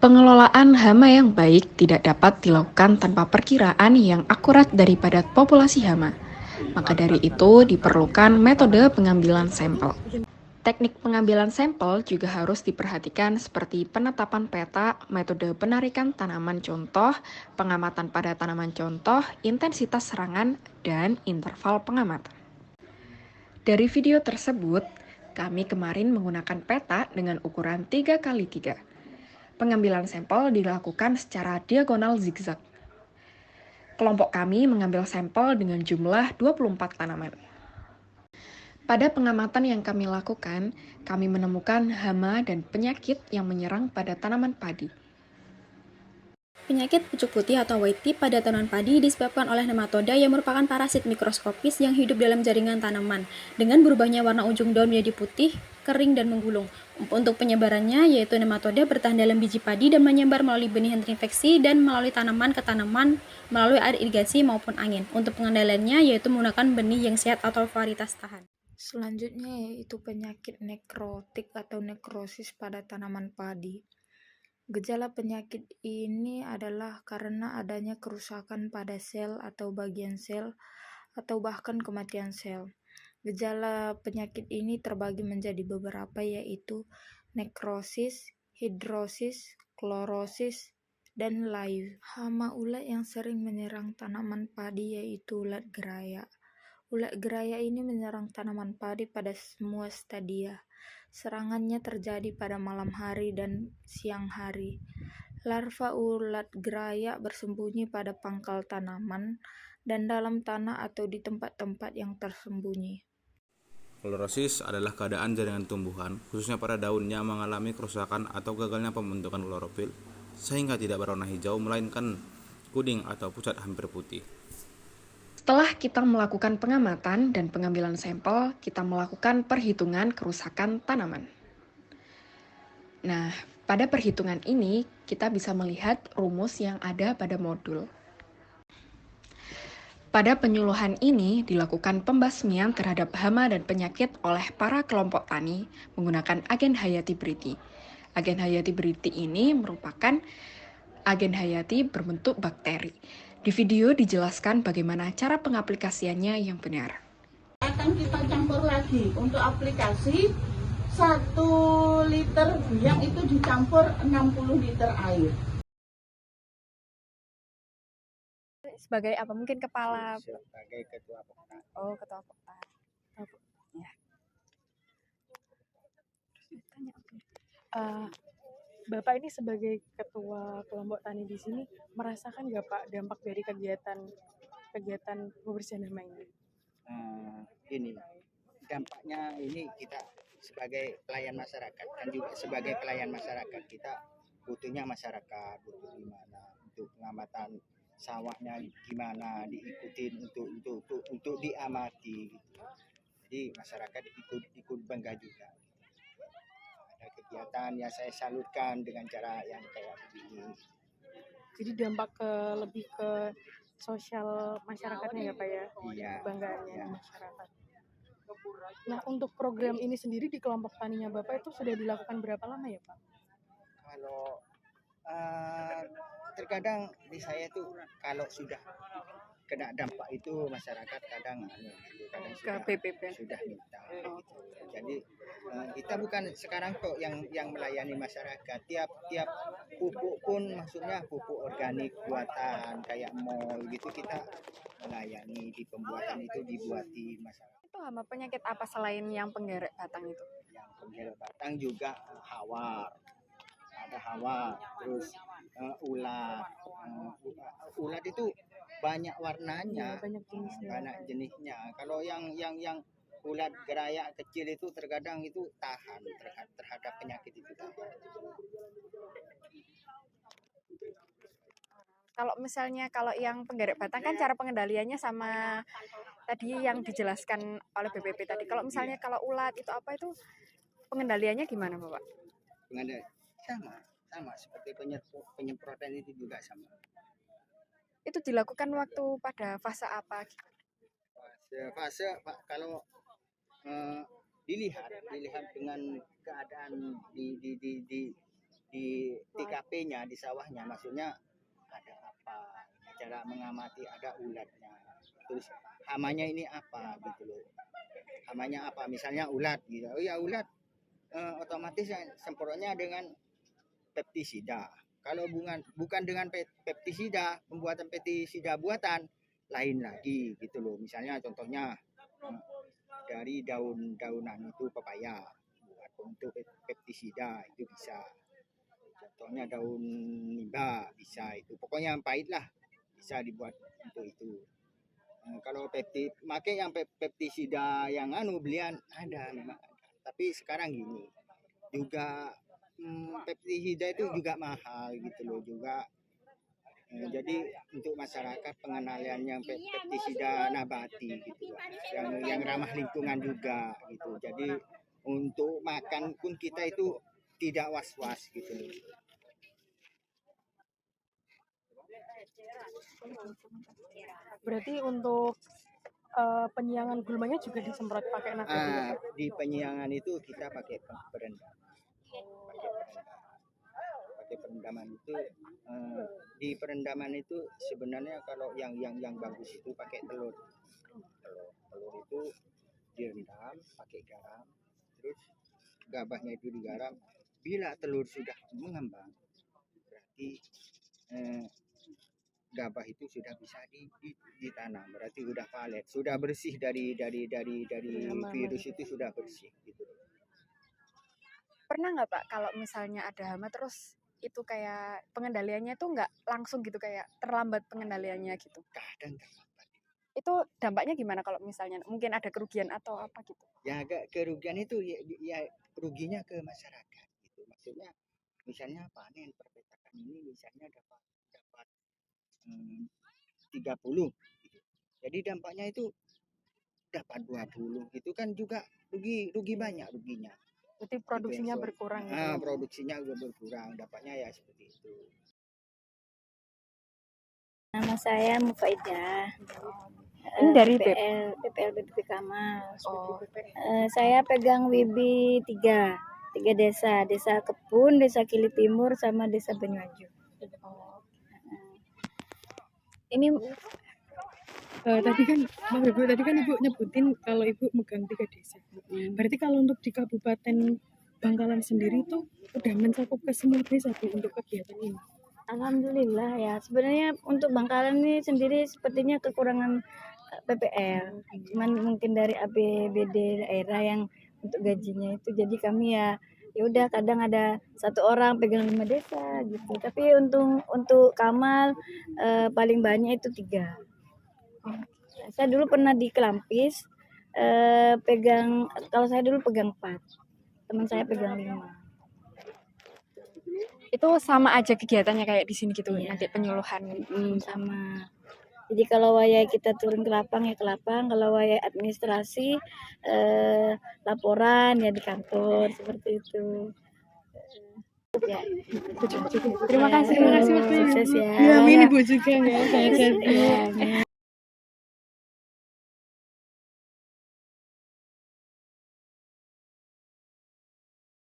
Pengelolaan hama yang baik tidak dapat dilakukan tanpa perkiraan yang akurat daripada populasi hama. Maka dari itu diperlukan metode pengambilan sampel. Teknik pengambilan sampel juga harus diperhatikan seperti penetapan peta, metode penarikan tanaman contoh, pengamatan pada tanaman contoh, intensitas serangan, dan interval pengamatan. Dari video tersebut, kami kemarin menggunakan peta dengan ukuran 3x3. Pengambilan sampel dilakukan secara diagonal zigzag. Kelompok kami mengambil sampel dengan jumlah 24 tanaman. Pada pengamatan yang kami lakukan, kami menemukan hama dan penyakit yang menyerang pada tanaman padi. Penyakit pucuk putih atau white tip pada tanaman padi disebabkan oleh nematoda yang merupakan parasit mikroskopis yang hidup dalam jaringan tanaman. Dengan berubahnya warna ujung daun menjadi putih, kering, dan menggulung. Untuk penyebarannya, yaitu nematoda bertahan dalam biji padi dan menyebar melalui benih yang terinfeksi dan melalui tanaman ke tanaman melalui air irigasi maupun angin. Untuk pengendaliannya, yaitu menggunakan benih yang sehat atau varietas tahan. Selanjutnya yaitu penyakit nekrotik atau nekrosis pada tanaman padi. Gejala penyakit ini adalah karena adanya kerusakan pada sel atau bagian sel atau bahkan kematian sel. Gejala penyakit ini terbagi menjadi beberapa yaitu nekrosis, hidrosis, klorosis, dan layu. Hama ulat yang sering menyerang tanaman padi yaitu ulat geraya. Ulat geraya ini menyerang tanaman padi pada semua stadia. Serangannya terjadi pada malam hari dan siang hari. Larva ulat geraya bersembunyi pada pangkal tanaman dan dalam tanah atau di tempat-tempat yang tersembunyi. Klorosis adalah keadaan jaringan tumbuhan, khususnya pada daunnya mengalami kerusakan atau gagalnya pembentukan klorofil, sehingga tidak berwarna hijau melainkan kuning atau pucat hampir putih. Setelah kita melakukan pengamatan dan pengambilan sampel, kita melakukan perhitungan kerusakan tanaman. Nah, pada perhitungan ini kita bisa melihat rumus yang ada pada modul. Pada penyuluhan ini dilakukan pembasmian terhadap hama dan penyakit oleh para kelompok tani menggunakan agen hayati Briti. Agen hayati Briti ini merupakan agen hayati berbentuk bakteri. Di video dijelaskan bagaimana cara pengaplikasiannya yang benar. Akan kita campur lagi untuk aplikasi 1 liter biang itu dicampur 60 liter air. Sebagai apa? Mungkin kepala. Sebagai ketua Pokta. Oh, ketua Pokta. Ya. Bapak ini sebagai ketua kelompok tani di sini merasakan nggak Pak dampak dari kegiatan pembersihan hama ini? Ini dampaknya ini kita sebagai pelayan masyarakat kan juga sebagai pelayan masyarakat kita butuhnya masyarakat butuh gimana untuk pengamatan sawahnya gimana diikutin untuk diamati gitu. Jadi masyarakat ikut bangga juga. Ada kegiatan yang saya salurkan dengan cara yang kayak begini. Jadi dampak lebih ke sosial masyarakatnya ya Pak ya? Iya. Kebanggaannya masyarakat. Nah untuk program ini sendiri di kelompok taninya Bapak itu sudah dilakukan berapa lama ya Pak? Kalau terkadang di saya tuh kalau sudah kena dampak itu masyarakat kadang sudah minta gitu. Jadi kita bukan sekarang kok yang melayani masyarakat, tiap pupuk pun maksudnya pupuk organik buatan kayak mol gitu kita melayani di pembuatan itu dibuati masyarakat. Itu hama penyakit apa selain yang penggerek batang itu? Yang penggerek batang juga hawar. Ada hawar, terus ulat. Ulat itu banyak warnanya, banyak jenisnya. Kalau yang ulat geraya kecil itu terkadang itu tahan terhadap penyakit itu. Kalau misalnya yang penggerek batang kan cara pengendaliannya sama tadi yang dijelaskan oleh BPP tadi. Kalau misalnya kalau ulat itu apa itu pengendaliannya gimana Bapak? Sama seperti penyemprotan itu juga sama. Itu dilakukan waktu pada fase apa? Fase kalau dilihat dengan keadaan di di TKP-nya, di sawahnya, maksudnya ada apa, cara mengamati, ada ulatnya, terus hamanya ini apa gitu loh, hamanya apa, misalnya ulat gitu, oh ya ulat, otomatis semprotnya dengan pestisida. Kalau bukan dengan pestisida, pembuatan pestisida buatan lain lagi gitu loh. Misalnya contohnya dari daun-daunan itu pepaya buat untuk pestisida itu bisa. Contohnya daun nimba bisa itu. Pokoknya yang pahit lah bisa dibuat untuk itu. Kalau pakai yang pestisida yang belian ada memang. Tapi sekarang gini juga pestisida itu juga mahal gitu loh juga. Jadi untuk masyarakat pengenalan yang pestisida nabati gitu yang ramah lingkungan juga gitu. Jadi untuk makan pun kita itu tidak was-was gitu loh. Berarti untuk penyiangan gulmanya juga disemprot pakai naga juga, Pak? Di penyiangan itu kita pakai perendam. Pakai perendaman itu di perendaman itu sebenarnya kalau yang bagus itu pakai telur itu direndam pakai garam, terus gabahnya itu digaram. Bila telur sudah mengembang berarti gabah itu sudah bisa ditanam, berarti sudah palet, sudah bersih dari virus itu, sudah bersih gitu. Pernah nggak Pak kalau misalnya ada hama terus itu kayak pengendaliannya tuh nggak langsung gitu, kayak terlambat pengendaliannya gitu? Kadang terlambat. Itu dampaknya gimana kalau misalnya mungkin ada kerugian atau apa gitu? Ya agak kerugian itu ya ruginya ke masyarakat gitu. Maksudnya misalnya panen perpetakan ini misalnya dapat 30 gitu. Jadi dampaknya itu dapat 20 itu kan juga rugi banyak ruginya. Berarti produksinya gitu, berkurang. Produksinya juga berkurang, dapatnya ya seperti itu. Nama saya Mufaidah. Ini dari PPL BPP Kamal. Saya pegang WIBI 3 desa, Desa Kepun, Desa Kili Timur, sama Desa Banyuaju. Ini tadi kan Ibu nyebutin kalau Ibu megang 3 desa. Berarti kalau untuk di Kabupaten Bangkalan sendiri itu udah mencakup ke semua desa Bu untuk kegiatan ini? Alhamdulillah ya. Sebenarnya untuk Bangkalan ini sendiri sepertinya kekurangan PPL. Cuman mungkin dari APBD daerah yang untuk gajinya itu, jadi kami ya udah kadang ada 1 orang pegang 5 desa gitu. Tapi untuk Kamal paling banyak itu 3. Saya dulu pernah di Kelampis kalau saya dulu pegang 4, teman saya pegang 5. Itu sama aja kegiatannya kayak di sini gitu, Iya. nanti penyuluhan. Sama. Jadi kalau wayai kita turun ke lapang ya ke lapang, kalau wayai administrasi laporan ya di kantor seperti itu. Ya. Terima kasih waktunya. Sukses ya. Amin Ibu juga ya.